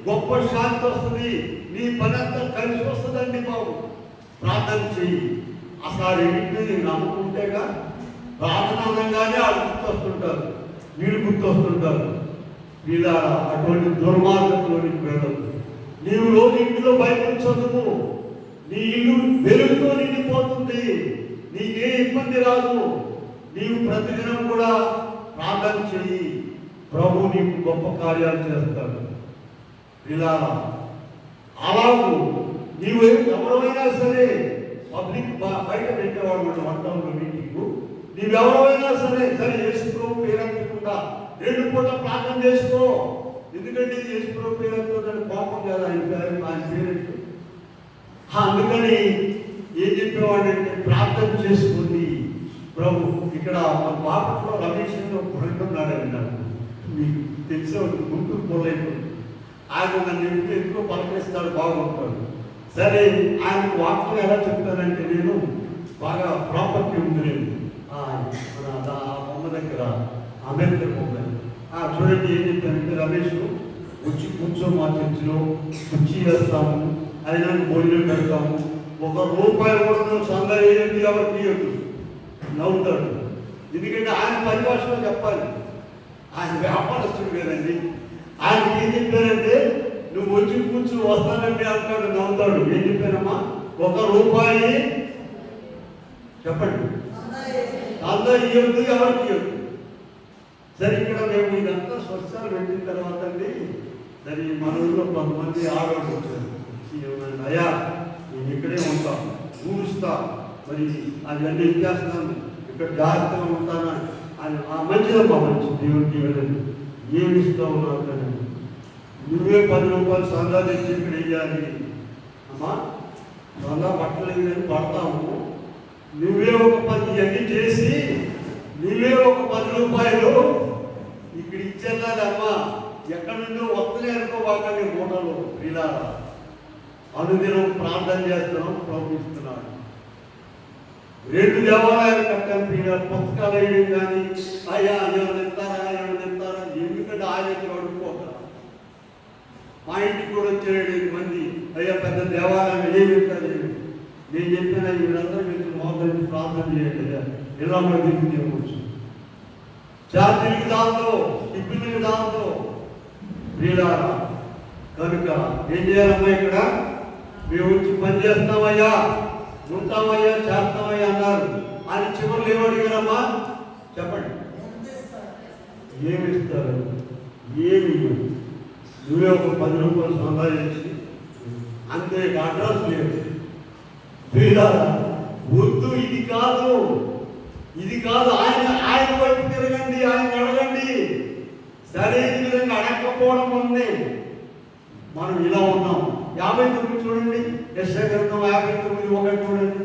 గొప్ప శాంతి వస్తుంది, నీ పని అంతా కలిసి వస్తుందండి బాబు. ప్రార్థన చెయ్యి. అసలు ఇంటిని నమ్ముకుంటేగా ప్రార్థనగానే వాళ్ళు గుర్తొస్తుంటారు, వీళ్ళు గుర్తొస్తుంటారు. వీళ్ళ అటువంటి దుర్మార్గంలోనికి వెళ్ళదు. నీవు రోజు ఇంట్లో బైబిల్ చదువు, నీ ఇల్లు వెలుగుతో నిండిపోతుంది, నీకే ఇబ్బంది రాదు. నీవు ప్రతిదినం కూడా ప్రార్థన చెయ్యి, ప్రభు నీకు గొప్ప కార్యాలు చేస్తాడు. ఇలా అలాగూ నీవు ఎవరైనా సరే పబ్లిక్ బయట పెట్టేవాడు మన వంటంలో మీటింగు, నీవెవరైనా సరే యేసు ప్రభు పేరెత్తకుండా 2 పూట ప్రార్థన చేసుకో. ఎందుకంటే యేసు ప్రభు పేరుతో పాపం కదా ఆయన పేరెట్టు. అందుకని ఏం చెప్పేవాడంటే ప్రార్థన చేసుకుంది ప్రభు. ఇక్కడ మన బాపట్లో రమేష్ ఉన్నాడండి, నాకు మీకు తెలిసే గుంటూరు పోలేదు. ఆయన నన్ను ఎందుకో పలకరిస్తాడు, బాగుంటాడు. సరే ఆయన వాక్యం ఎలా చెప్తానంటే, నేను బాగా ప్రాపర్టీ ఉంది మన బొమ్మ దగ్గర, అంబేద్కర్ బొమ్మ. చూడండి ఏం చెప్పానంటే, రమేష్ వచ్చి కూర్చో, మా చర్చిలో కుర్చీ వేస్తాము, అయినా భోజనం పెడతాము, ₹1 కూడా సందా వేయండి ఎవరికి ఇవ్వదు, నవ్వుతాడు. ఎందుకంటే ఆయన పరిభాషలో చెప్పాలి, ఆయన వ్యాపారస్తుడు కదండి. ఆయనకి ఏం చెప్పారంటే, నువ్వు వచ్చి కూర్చు వస్తానండి అంటాడు, నవ్వుతాడు. ఏం చెప్పానమ్మా? ₹1 చెప్పండి, సందా ఇవ్వద్దు, ఎవరికి ఇవ్వద్దు. సరే ఇక్కడ మేము ఇదంతా స్వచ్ఛాలు పెట్టిన తర్వాత అండి, సరే మన ఊళ్ళో కొంతమంది ఆడవాళ్ళు వచ్చారు. అయ్యా నేను ఇక్కడే ఉంటాం, ఊరుస్తా, మరి అవన్నీ ఇచ్చేస్తాను, ఇక్కడ జాగ్రత్తగా ఉంటానా అని. మంచిదమ్మా, మంచి దేవుడికి వెళ్ళండి. ఏమి ఇస్తావు నాకు? నువ్వే ₹10 సందా తెచ్చి ఇక్కడ వేయాలి అమ్మా. సందా బట్టలు నేను పడతాము, నువ్వే ఒక 10 ఇవన్నీ చేసి నువ్వే ఒక ₹10 ఇక్కడ ఇచ్చేయాలి అమ్మా. ఎక్కడి నుండో వస్తలే అనుకోవాలండి మూటలు. ఇలా అనుదినం ప్రార్థన చేస్తున్నాం, ప్రవర్తిస్తున్నాడు. 2 దేవాలయాలు కట్టాను, పుస్తకాలు వేయడం కానీ, అయ్యా ఏమైనా ఇస్తారా ఎందుకంటే ఆయన అడుగుకోక. మా ఇంటికి కూడా వచ్చే 7 మంది, అయ్యా పెద్ద దేవాలయం ఏమి ఇస్తారు. నేను చెప్పిన వీళ్ళందరూ మీరు మోదరించి ప్రార్థన చేయండి, ఇలా మన దిక్కు చేయవచ్చు. జాతీయులకి దాంతో, టిఫిన్లకి దాంతో వీళ్ళ కనుక ఏం చేయాలమ్మా? ఇక్కడ మేము వచ్చి పని చేస్తామయ్యా, ఉంటామయ్యా చేస్తామయ్యా అన్నారు. ఆయన చివరిలో ఏమడిగారమ్మా చెప్పండి? ఏమి ఇస్తారు? ఏమి నువ్వే ఒక 10 రూపాయలు సంపాదించి అంతే, అడ్రస్ లేదు. వీళ్ళారా వద్దు, ఇది కాదు, ఇది కాదు. ఆయన వైపు తిరగండి, ఆయన అడగండి. సరైన విధంగా అడగకపోవడం ఉంది. మనం ఇలా ఉన్నాం. 59 చూడండి, యెషయా గ్రంథం 59:1 చూడండి.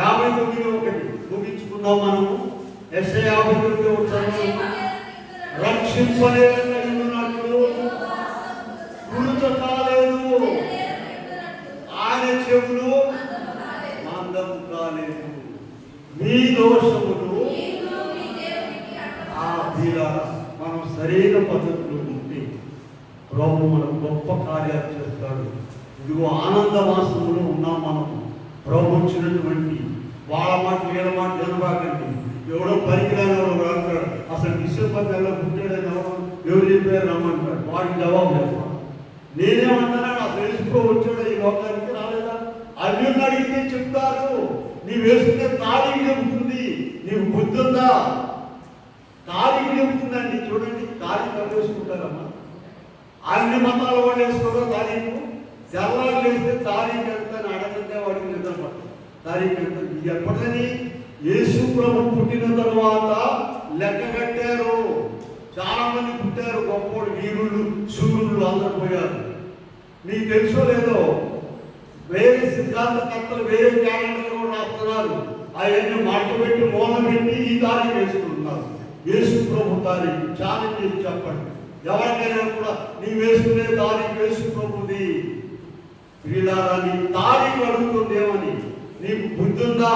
59:1 ముగించుకుందాం మనము. యెషయా 59:1 రక్షింపలేనట్లు గురుత కాలేదు, ఆయన చెవులు మందం కాలేదు, మీ దోషములు ఆ వీళ్ళారా మనం సరైన పద్ధతిలో ఉంటే ప్రభు మనం గొప్ప కార్యాలు చేస్తాడు. ఇదిగో ఆనంద మాసంలో ఉన్నాం మనం. ప్రభు వచ్చినటువంటి వాళ్ళ మాట వీళ్ళ మాట జనబాకండి. ఎవడో పరికరాలు రాస్తాడు, అసలు డిసెంబర్ నెలలో పుట్టాడని ఎవరు చెప్పారు రమ్మంటాడు. వాడికి జవాబు చెప్పాలి. నేనేమంటున్నాను, అసలు వేసుకో వచ్చాడు ఈ లోకానికి రాలేదా? అన్యుని అడిగితే చెప్తారు. నీవు వేసుకునే తారీఖు చెబుతుంది. నీకు బుద్ధి ఉందా? తారీఖు చెబుతుందండి. చూడండి, తారీఖు ఎవరు వేసుకుంటారమ్మా? అన్ని మతాల వాళ్ళు వేసుకోవడం తారీఖు. తెల్లారు వేస్తే తారీఖు ఎంత అని అడగంటే వాడికి నిద్ర తారీఖు ఎంత. ఇది ఎప్పటికని యేసు ప్రభు పుట్టిన తర్వాత లెక్క కట్టారు. చాలా మంది పుట్టారు, గొప్పవాడు, వీరులు, శూరులు అందరూ పోయారు. నీకు తెలుసో లేదో, వేరే సిద్ధాంతకర్తలు వేరే క్యాలెండర్లు కూడా రాస్తున్నారు. అవన్నీ మాట పెట్టి మూల పెట్టి ఈ తారీఖు వేసుకుంటున్నారు. యేసు ప్రభు తారీఖు ఛాలెంజ్ చేసి చెప్పండి. ఎవరికైనా కూడా నీ వేసుకునే తారీఖు యేసు ప్రభుది. వీళ్ళారా నీ తారీఖు అడుగుతుందేమని నీకు బుద్ధి ఉందా?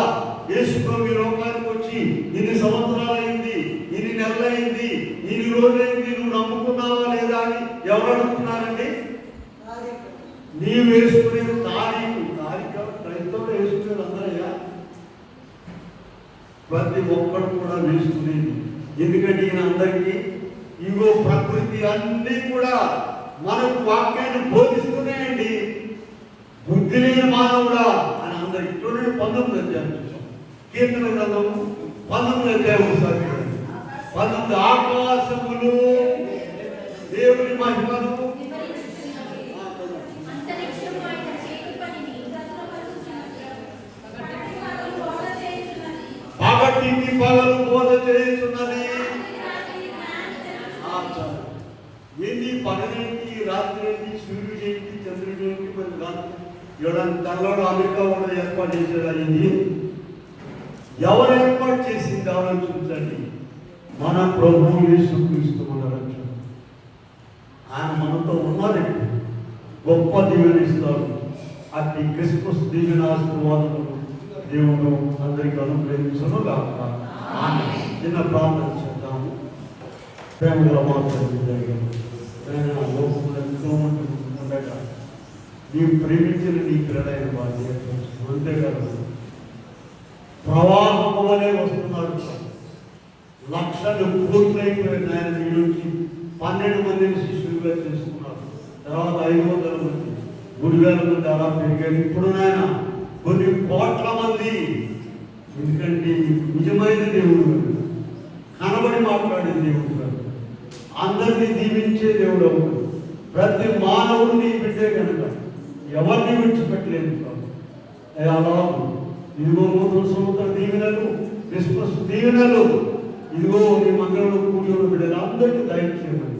యేసు ప్రభు ఈ లోకానికి వచ్చి ఇన్ని సంవత్సరాలు అయింది, ఇన్ని నెలలు అయింది, ఇన్ని రోజులైంది, నువ్వు నమ్ముకున్నావా లేదా అని ఎవరు అడుగుతున్నారండి? నీవు వేసుకునే తారీఖు. తారీఖు క్రైస్తవులు వేసుకునేది అందరయ్యా, ప్రతి ఒక్కడు కూడా వేసుకునేది. ఎందుకంటే ఈయన అందరికీ ఇగో ప్రకృతి అన్నీ కూడా మనకు వాక్యాన్ని బోధిస్తున్నాయండి. బుద్ధి లేని మానవుడా అని అందరికి చూడండి. 19 అధ్యాయం చూసాం, కీర్తన గ్రంథము 19 అధ్యాయం ఒకసారి చూడండి. 19 ఆకాశములు దేవుని మహిమను పగటికి పగలు బోధ చేస్తున్నది. ఏంటి పగలేంటి, రాత్రి ఏంటి, సూర్యుడు ఏంటి, చంద్రుడు ఏంటి, మరి రాత్రి ఎవడన్నా తెల్లవాడు అమెరికా కూడా ఏర్పాటు చేశాడు. అయింది ఎవరు ఏర్పాటు చేసింది ఆలోచించండి. మన ప్రభువు యేసుక్రీస్తు మన రక్షణ. ఆయన మనతో ఉన్నారండి, గొప్ప దీవెనిస్తాడు. అట్టి క్రిస్మస్ దీవెన ఆశీర్వాదములు దేవుడు అందరికీ అనుగ్రహించను గాక. చిన్న ప్రార్థన చేద్దాము. ప్రేమగల మాట్లాడుతుంది ఉండగా నీవు ప్రేమించిన నీ క్రీడైన బాధ్యత అంతేకాదు ప్రవాహం వలె వస్తున్నాడు. లక్షలు పూర్తయిపోయిన ఆయన మీ నుంచి 12 మందిని శిష్యులుగా చేసుకున్నారు. తర్వాత 500 మంది, 3000 మంది అలా పెరిగారు. ఇప్పుడు నాయన కొన్ని కోట్ల మంది. ఎందుకంటే నిజమైన దేవుడు, కనబడి మాట్లాడే దేవుడు కాదు, అందరినీ దీవించే దేవుడు అవుతాడు. ప్రతి మానవుడు నీ బిడ్డే కనుక ఎవరిని విడిచిపెట్టలేదు కాదు. అలా ఇదిగో నూతన సంవత్సర దీవెనలు, క్రిస్మస్ దీవెనలు, ఇదిగో నీ మంగళ కూడిన బిడ్డలు అందరికీ దయచేయమని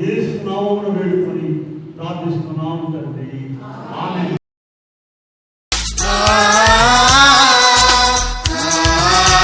యేసు నామమున వేడుకొని ప్రార్థిస్తున్నాము తండ్రి. ఆమేన్.